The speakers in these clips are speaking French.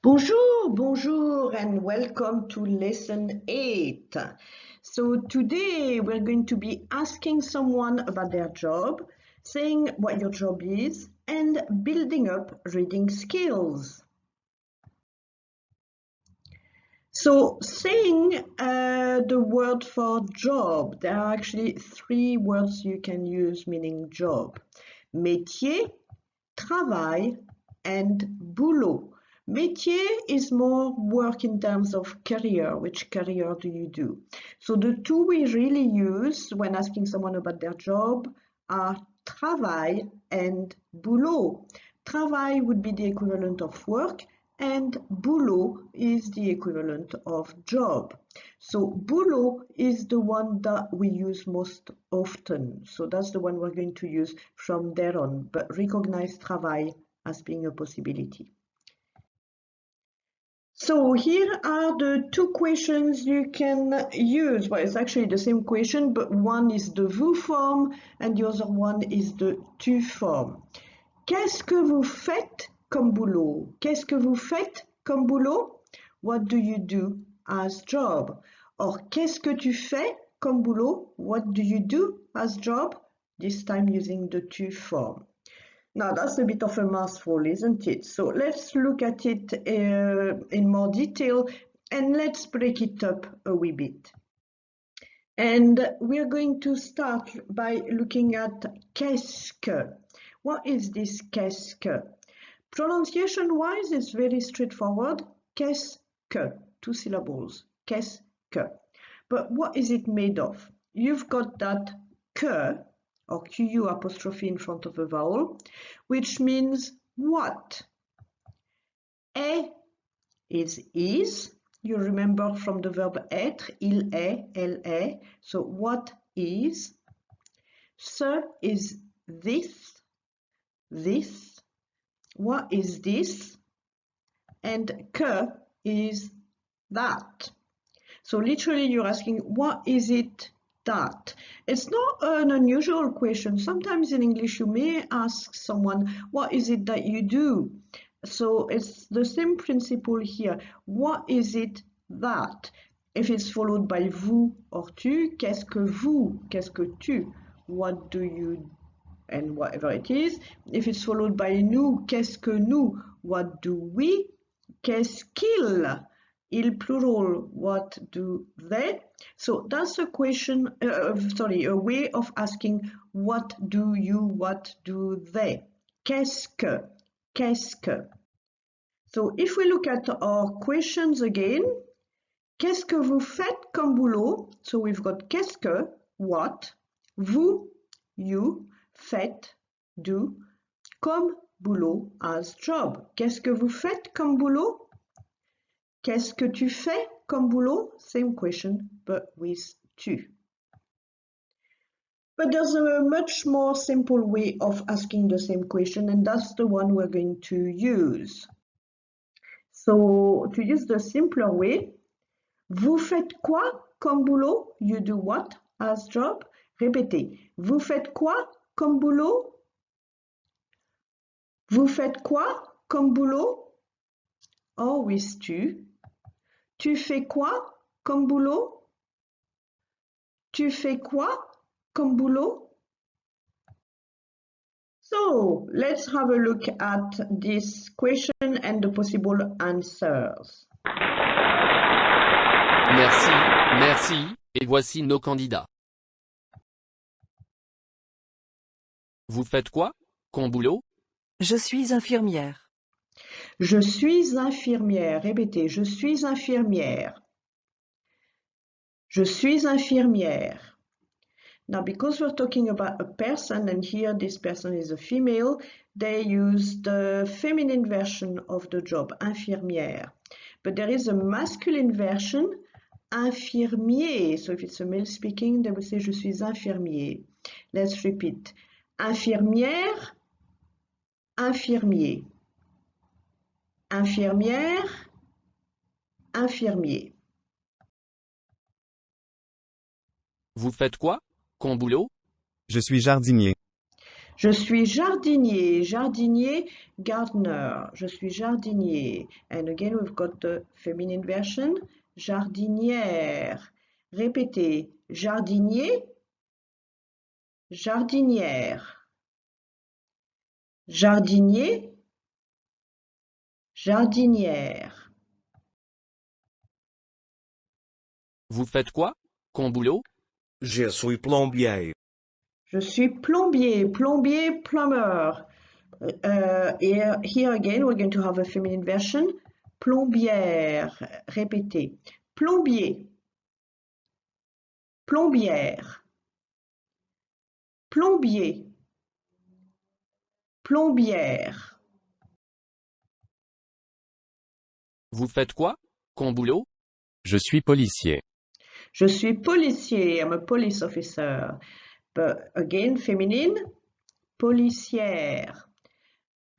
Bonjour, and welcome to lesson 8. So today we're going to be asking someone about their job, saying what your job is, and building up reading skills. So saying the word for job, there are actually three words you can use meaning job. Métier, travail, and boulot. Métier is more work in terms of career. Which career do you do? So the two we really use when asking someone about their job are travail and boulot. Travail would be the equivalent of work, and boulot is the equivalent of job. So boulot is the one that we use most often. So that's the one we're going to use from there on, but recognize travail as being a possibility. So here are the two questions you can use. Well, it's actually the same question, but one is the vous form and the other one is the tu form. Qu'est-ce que vous faites comme boulot? Qu'est-ce que vous faites comme boulot? What do you do as job? Or, qu'est-ce que tu fais comme boulot? What do you do as job? This time using the tu form. Now that's a bit of a mouthful, isn't it? So let's look at it in more detail and let's break it up a wee bit. And we're going to start by looking at qu'est-ce que. What is this qu'est-ce que? Pronunciation-wise, it's very straightforward. Qu'est-ce que? Two syllables. Qu'est-ce que? But what is it made of? You've got that que, or QU apostrophe in front of a vowel, which means what? Est is. You remember from the verb être, il est, elle est. So what is? Ce is this. What is this? And que is that. So literally you're asking, what is it that? It's not an unusual question. Sometimes in English you may ask someone, what is it that you do? So it's the same principle here. What is it that? If it's followed by vous or tu, qu'est-ce que vous? Qu'est-ce que tu? What do you, and whatever it is. If it's followed by nous, qu'est-ce que nous? What do we? Qu'est-ce qu'ils? Il plural, what do they? So that's a question, a way of asking what do you, what do they? Qu'est-ce que? Qu'est-ce que? So if we look at our questions again, qu'est-ce que vous faites comme boulot? So we've got qu'est-ce que, what, vous, you, faites, do, comme boulot, as job. Qu'est-ce que vous faites comme boulot? Qu'est-ce que tu fais comme boulot? Same question, but with tu. But there's a much more simple way of asking the same question, and that's the one we're going to use. So to use the simpler way, vous faites quoi comme boulot? You do what as job? Répétez. Vous faites quoi comme boulot? Vous faites quoi comme boulot? Or with tu. Tu fais quoi comme boulot? Tu fais quoi comme boulot? So let's have a look at this question and the possible answers. Merci, et voici nos candidats. Vous faites quoi, comme boulot? Je suis infirmière. Je suis infirmière. Répétez, je suis infirmière. Je suis infirmière. Now, because we're talking about a person, and here this person is a female, they use the feminine version of the job, infirmière. But there is a masculine version, infirmier. So if it's a male speaking, they will say je suis infirmier. Let's repeat. Infirmière, infirmier. Infirmière, infirmier. Vous faites quoi, comme boulot? Je suis jardinier. Je suis jardinier, jardinier, gardener. Je suis jardinier. And again, we've got the feminine version, jardinière. Répétez, jardinier, jardinière. Jardinier, jardinière. Vous faites quoi comme boulot? Je suis plombier. Je suis plombier, plombier, plumber. Here again, we're going to have a feminine version. Plombière. Répétez. Plombier. Plombière. Plombier. Plombière. Vous faites quoi comme boulot? Je suis policier. Je suis policier. I'm a police officer. But again, féminine. Policière.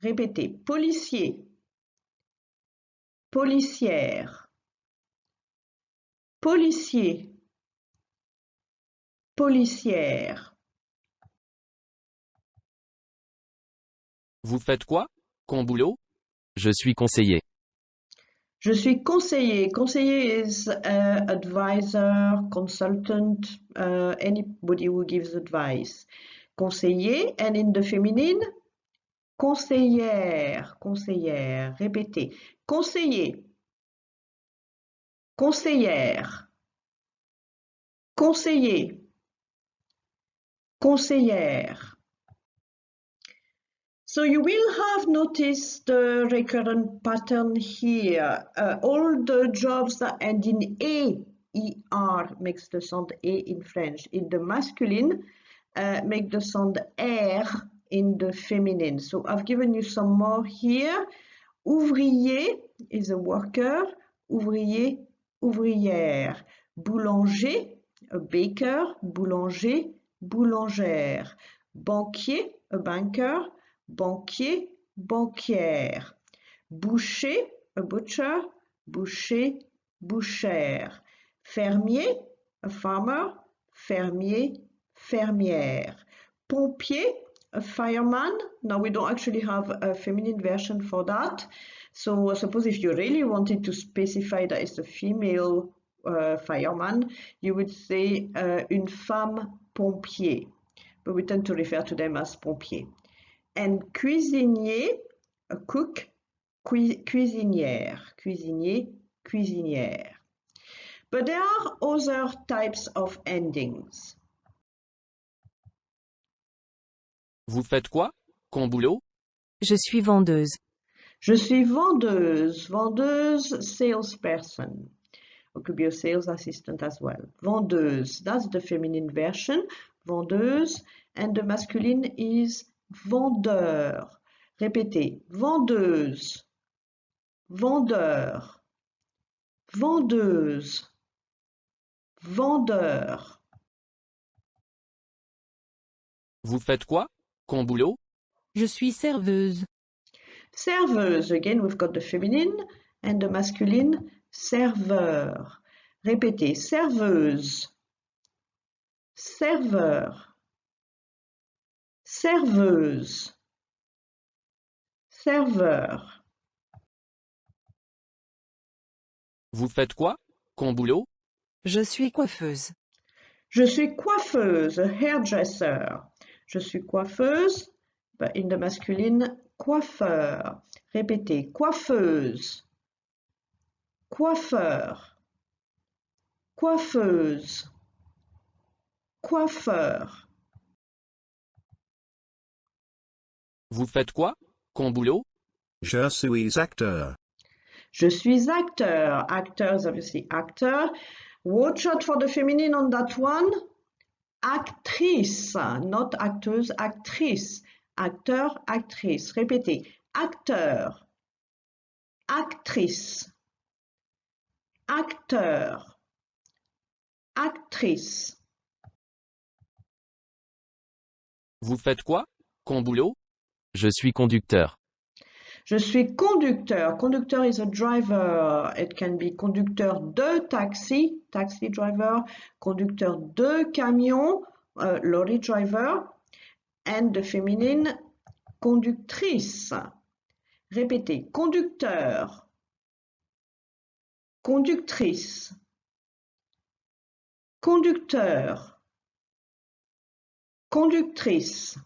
Répétez. Policier. Policière. Policier. Policière. Vous faites quoi comme boulot? Je suis conseiller. Je suis conseiller. Conseiller is advisor, consultant, anybody who gives advice. Conseiller, and in the feminine, conseillère, conseillère. Répétez. Conseiller. Conseillère. Conseiller. Conseillère. So you will have noticed the recurrent pattern here. All the jobs that end in ER makes the sound E in French. In the masculine, make the sound R in the feminine. So I've given you some more here. Ouvrier is a worker. Ouvrier, ouvrière. Boulanger, a baker. Boulanger, boulangère. Banquier, a banker. Banquier, banquière. Boucher, a butcher. Boucher, bouchère. Fermier, a farmer. Fermier, fermière. Pompier, a fireman. Now we don't actually have a feminine version for that. So suppose if you really wanted to specify that it's a female fireman, you would say une femme pompier. But we tend to refer to them as pompier. And cuisinier, a cook, cuisinière, cuisinier, cuisinière. But there are other types of endings. Vous faites quoi comme boulot? Je suis vendeuse. Je suis vendeuse, vendeuse, salesperson. It could be a sales assistant as well. Vendeuse, that's the feminine version, vendeuse, and the masculine is vendeur. Répétez, vendeuse, vendeur, vendeuse, vendeur. Vous faites quoi comme boulot? Je suis serveuse. Serveuse, again we've got the feminine and the masculine, serveur. Répétez, serveuse, serveur, serveuse, serveur. Vous faites quoi comme boulot? Je suis coiffeuse. Je suis coiffeuse, a hairdresser. Je suis coiffeuse, but in the masculine, coiffeur. Répétez, coiffeuse, coiffeur, coiffeuse, coiffeur. Vous faites quoi comme boulot? Je suis acteur. Je suis acteur. Actor is obviously actor. Watch out for the feminine on that one. Actrice, not acteuse, actrice. Acteur, actrice. Répétez. Acteur. Actrice. Acteur. Actrice. Vous faites quoi comme boulot? Je suis conducteur. Je suis conducteur. Conducteur is a driver. It can be conducteur de taxi, taxi driver, conducteur de camion, lorry driver. And the feminine, conductrice. Répétez, conducteur, conductrice, conducteur, conductrice.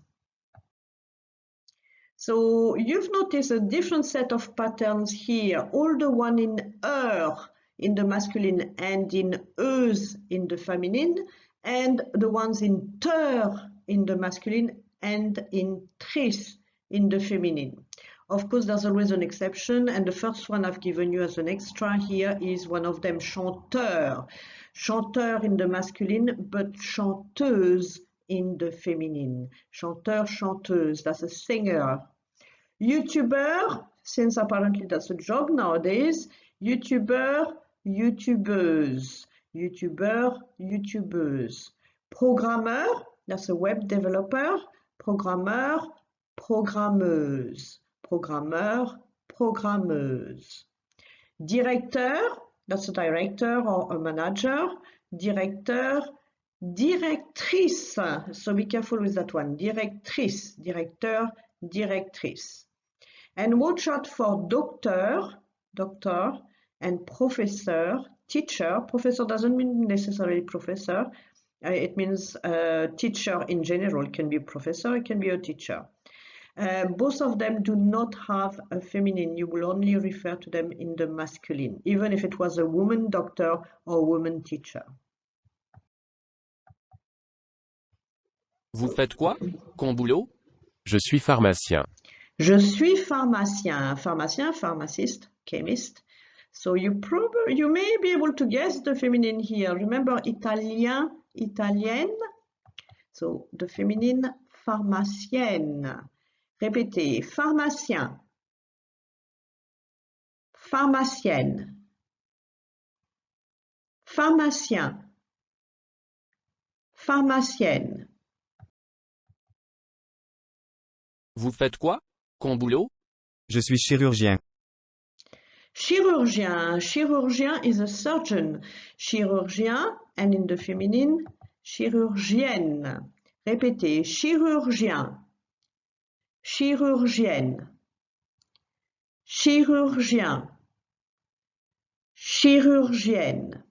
So you've noticed a different set of patterns here. All the one in er in the masculine and in euse in the feminine, and the ones in ter in the masculine and in tris in the feminine. Of course, there's always an exception, and the first one I've given you as an extra here is one of them, chanteur. Chanteur in the masculine, but chanteuse in the feminine. Chanteur, chanteuse, that's a singer. YouTuber, since apparently that's a job nowadays. YouTuber, YouTubeuse. YouTuber, YouTubeuse. Programmeur, that's a web developer. Programmeur, programmeuse. Programmeur, programmeuse. Directeur, that's a director or a manager. Directeur, directrice. So be careful with that one. Directrice, directeur, directrice. And watch out for doctor, doctor, and professor, teacher. Professor doesn't mean necessarily professor. It means teacher in general. It can be a professor, it can be a teacher. Both of them do not have a feminine. You will only refer to them in the masculine, even if it was a woman doctor or a woman teacher. Vous faites quoi comme boulot? Je suis pharmacien. Je suis pharmacien. Pharmacien, pharmacist, chemist. So you may be able to guess the feminine here. Remember italien, italienne. So the feminine, pharmacienne. Répétez, pharmacien, pharmacienne, pharmacien, pharmacienne. Vous faites quoi comme boulot? Je suis chirurgien. Chirurgien. Chirurgien is a surgeon. Chirurgien, and in the feminine, chirurgienne. Répétez, chirurgien, chirurgienne, chirurgien, chirurgienne.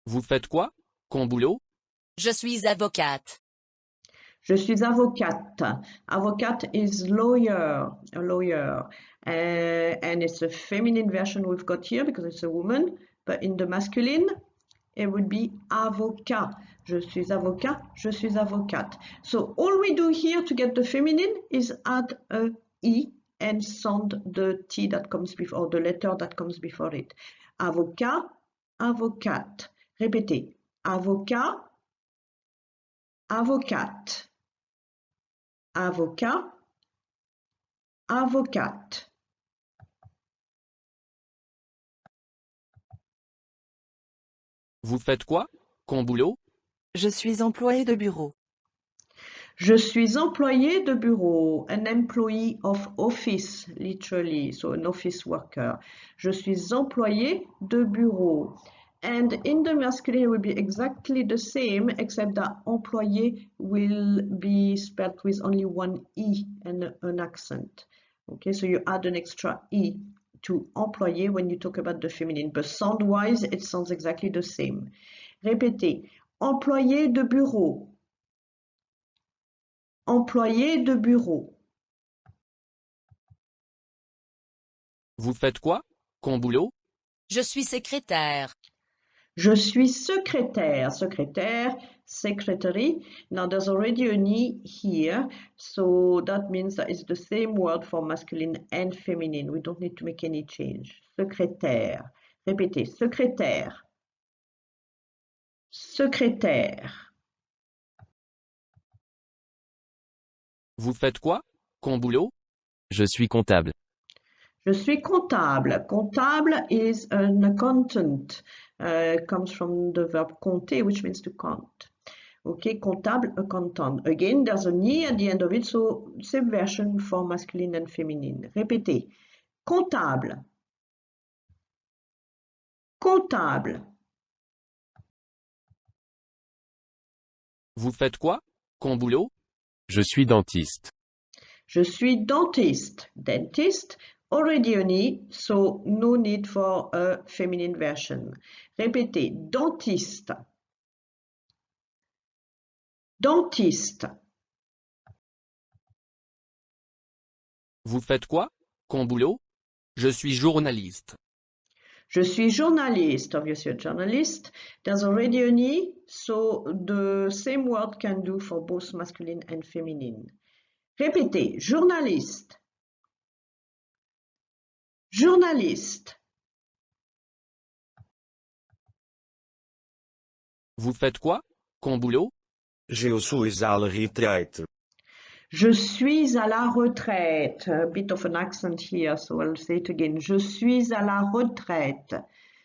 Vous faites quoi comme boulot? Je suis avocate. Je suis avocate. Avocate is lawyer, a lawyer. And it's a feminine version we've got here because it's a woman. But in the masculine, it would be avocat. Je suis avocat, je suis avocate. So all we do here to get the feminine is add a E and sound the T that comes before, or the letter that comes before it. Avocat, avocate. Répétez. Avocat, avocate. Avocat, avocate. Vous faites quoi comme boulot? Je suis employé de bureau. Je suis employé de bureau, an employee of office, literally, so an office worker. Je suis employé de bureau. And in the masculine, it will be exactly the same, except that employé will be spelled with only one E and an accent. Okay, so you add an extra E to employé when you talk about the feminine, but sound-wise, it sounds exactly the same. Répétez, employé de bureau. Employé de bureau. Vous faites quoi comme boulot? Je suis secrétaire. Je suis secrétaire. Secrétaire, secretary. Now there's already an E here, so that means that it's the same word for masculine and feminine. We don't need to make any change. Secrétaire. Répétez, secrétaire. Secrétaire. Vous faites quoi comme boulot? Je suis comptable. Je suis comptable. Comptable is an accountant. Comes from the verb compter, which means to count. Okay, comptable, accountant. Again, there's an E at the end of it, so same version for masculine and feminine. Répétez. Comptable. Comptable. Vous faites quoi, comme boulot? Je suis dentiste. Je suis dentist. Dentist, already an E, so no need for a feminine version. Répétez, dentiste. Dentiste. Vous faites quoi, comme boulot? Je suis journaliste. Je suis journaliste, obviously a journalist. There's already an E, so the same word can do for both masculine and feminine. Répétez, journaliste. Journaliste. Vous faites quoi, comme boulot? Je suis à la retraite. Je suis à la retraite. A bit of an accent here, so I'll say it again. Je suis à la retraite.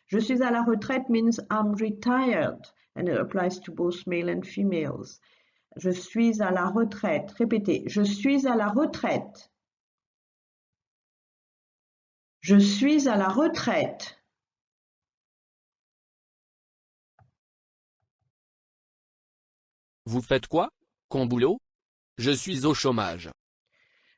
Je suis à la retraite means I'm retired, and it applies to both male and females. Je suis à la retraite. Répétez, je suis à la retraite. Je suis à la retraite. Vous faites quoi, comme boulot? Je suis au chômage.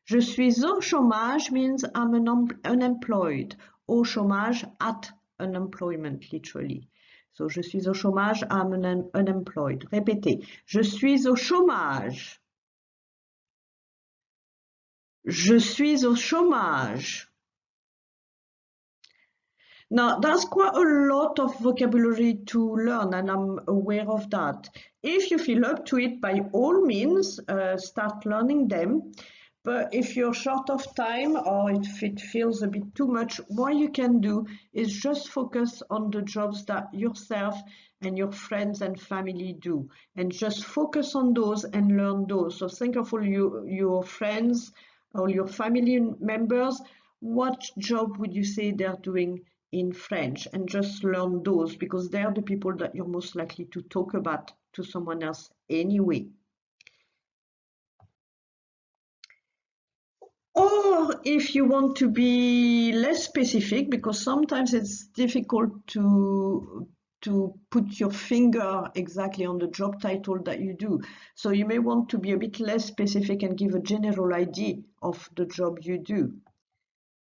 Je suis au chômage means I'm unemployed. Au chômage, at unemployment, literally. So, je suis au chômage, I'm unemployed. Répétez, je suis au chômage. Je suis au chômage. Now, there's quite a lot of vocabulary to learn, and I'm aware of that. If you feel up to it, by all means, start learning them. But if you're short of time or if it feels a bit too much, what you can do is just focus on the jobs that yourself and your friends and family do, and just focus on those and learn those. So think of all your friends or your family members. What job would you say they're doing in French? And just learn those, because they're the people that you're most likely to talk about to someone else anyway. Or if you want to be less specific, because sometimes it's difficult to put your finger exactly on the job title that you do. So you may want to be a bit less specific and give a general idea of the job you do.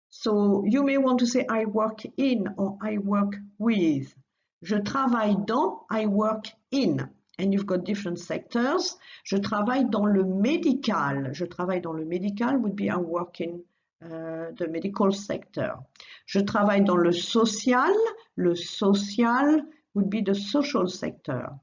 So you may want to say I work in or I work with. Je travaille dans, I work in. And you've got different sectors. Je travaille dans le médical. Je travaille dans le médical would be I work in the medical sector. Je travaille dans le social. Le social would be the social sector.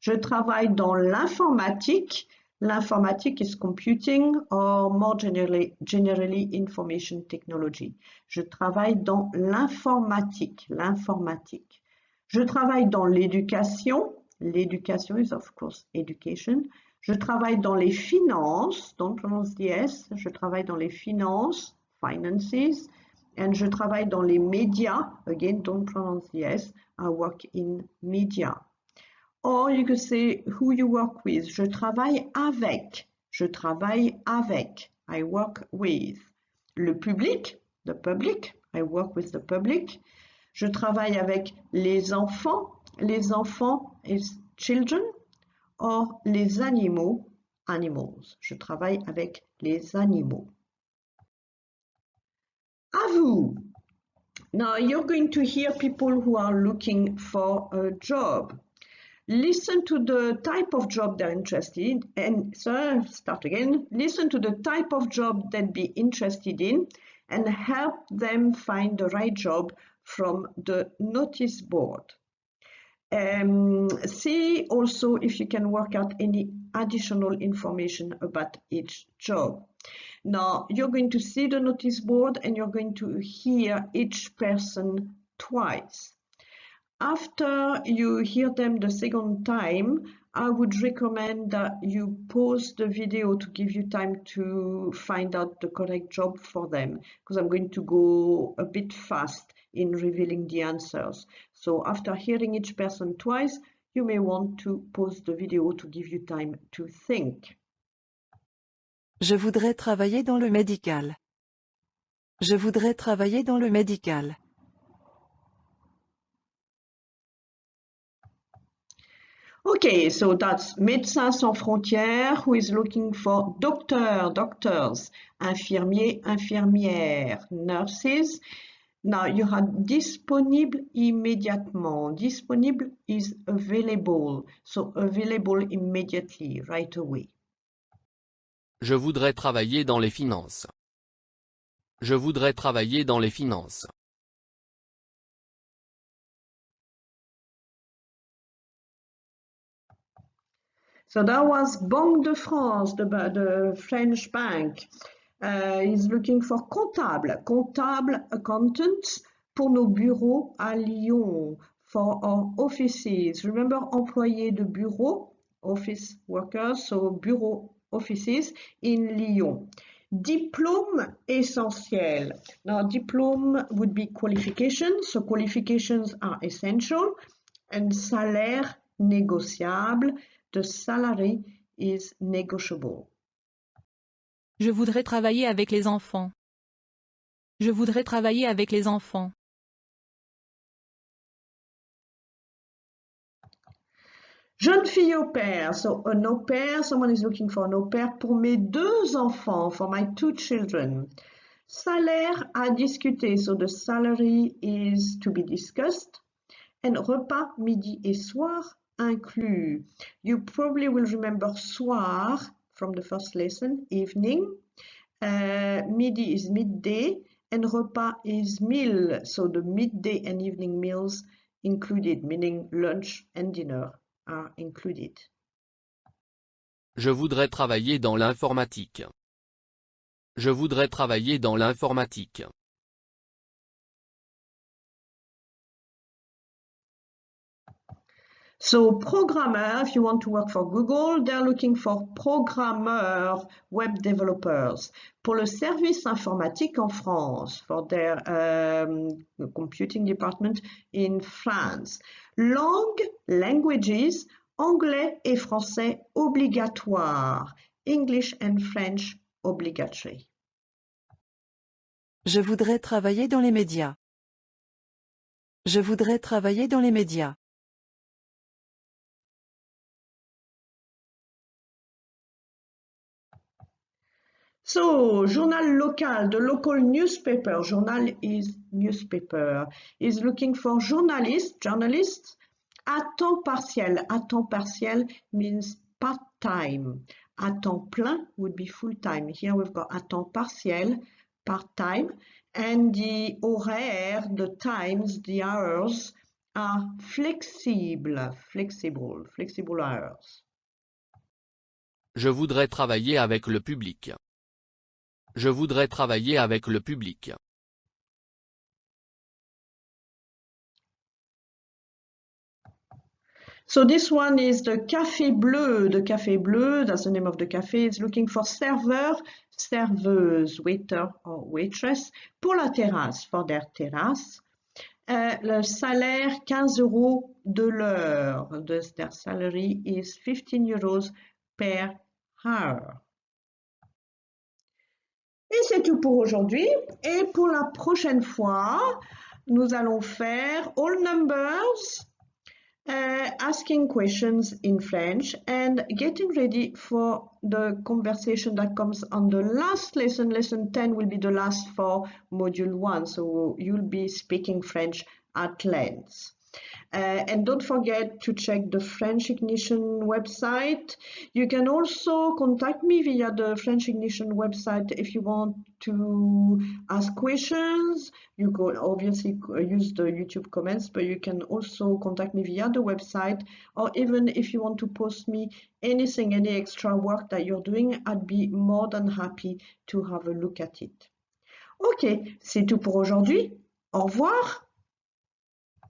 Je travaille dans l'informatique. L'informatique is computing or more generally information technology. Je travaille dans l'informatique. L'informatique. Je travaille dans l'éducation. L'éducation is of course education. Je travaille dans les finances, don't pronounce the S. Je travaille dans les finances, finances. And je travaille dans les médias, again don't pronounce the S. I work in media. Or you could say who you work with. Je travaille avec. Je travaille avec. I work with. Le public, the public. I work with the public. Je travaille avec les enfants. Les enfants is children. Or les animaux, animals. Je travaille avec les animaux. À vous. Now you're going to hear people who are looking for a job. Listen to the type of job they're interested in, and so start again. Listen to the type of job they'd be interested in and help them find the right job from the notice board. See also if you can work out any additional information about each job. Now you're going to see the notice board and you're going to hear each person twice. After you hear them the second time, I would recommend that you pause the video to give you time to find out the correct job for them, because I'm going to go a bit fast in revealing the answers. So after hearing each person twice, you may want to pause the video to give you time to think. Je voudrais travailler dans le médical. Je voudrais travailler dans le médical. Okay, so that's Médecins Sans Frontières who is looking for doctors, infirmiers, infirmières, nurses. Now you have disponible immédiatement. Disponible is available, so available immediately, right away. Je voudrais travailler dans les finances. Je voudrais travailler dans les finances. So that was Banque de France, the French bank. Is looking for comptable accountants pour nos bureaux à Lyon, for our offices. Remember, employés de bureau, office workers, so bureau offices in Lyon. Diplôme essentiel. Now, diplôme would be qualifications, so qualifications are essential, and salaire négociable. The salary is negotiable. Je voudrais travailler avec les enfants. Je voudrais travailler avec les enfants. Jeune fille au pair. So an au pair, someone is looking for an au pair pour mes 2 enfants, for my 2 children. Salaire à discuter. So the salary is to be discussed. And repas midi et soir inclus. You probably will remember soir from the first lesson, evening. Midi is midday and repas is meal. So the midday and evening meals included, meaning lunch and dinner are included. Je voudrais travailler dans l'informatique. Je voudrais travailler dans l'informatique. So programmer, if you want to work for Google, they're looking for programmeurs, web developers. Pour le service informatique en France, for their computing department in France. Languages, anglais et français obligatoire. English and French obligatory. Je voudrais travailler dans les médias. Je voudrais travailler dans les médias. So, journal local, the local newspaper, journal is newspaper, is looking for journalists à temps partiel. À temps partiel means part-time. À temps plein would be full-time. Here we've got à temps partiel, part-time, and the horaire, the times, the hours are flexible hours. Je voudrais travailler avec le public. Je voudrais travailler avec le public. So this one is the Café Bleu. The Café Bleu, that's the name of the cafe, is looking for serveur, serveuse, waiter or waitress, pour la terrasse, for their terrasse. Le salaire, 15 € de l'heure. Their salary is 15 € per hour. Et c'est tout pour aujourd'hui. Et pour la prochaine fois, nous allons faire all numbers, asking questions in French and getting ready for the conversation that comes on the last lesson. Lesson 10 will be the last for module 1. So you'll be speaking French at length. And don't forget to check the French Ignition website. You can also contact me via the French Ignition website if you want to ask questions. You can obviously use the YouTube comments, but you can also contact me via the website, or even if you want to post me anything, any extra work that you're doing, I'd be more than happy to have a look at it. Ok, c'est tout pour aujourd'hui. Au revoir.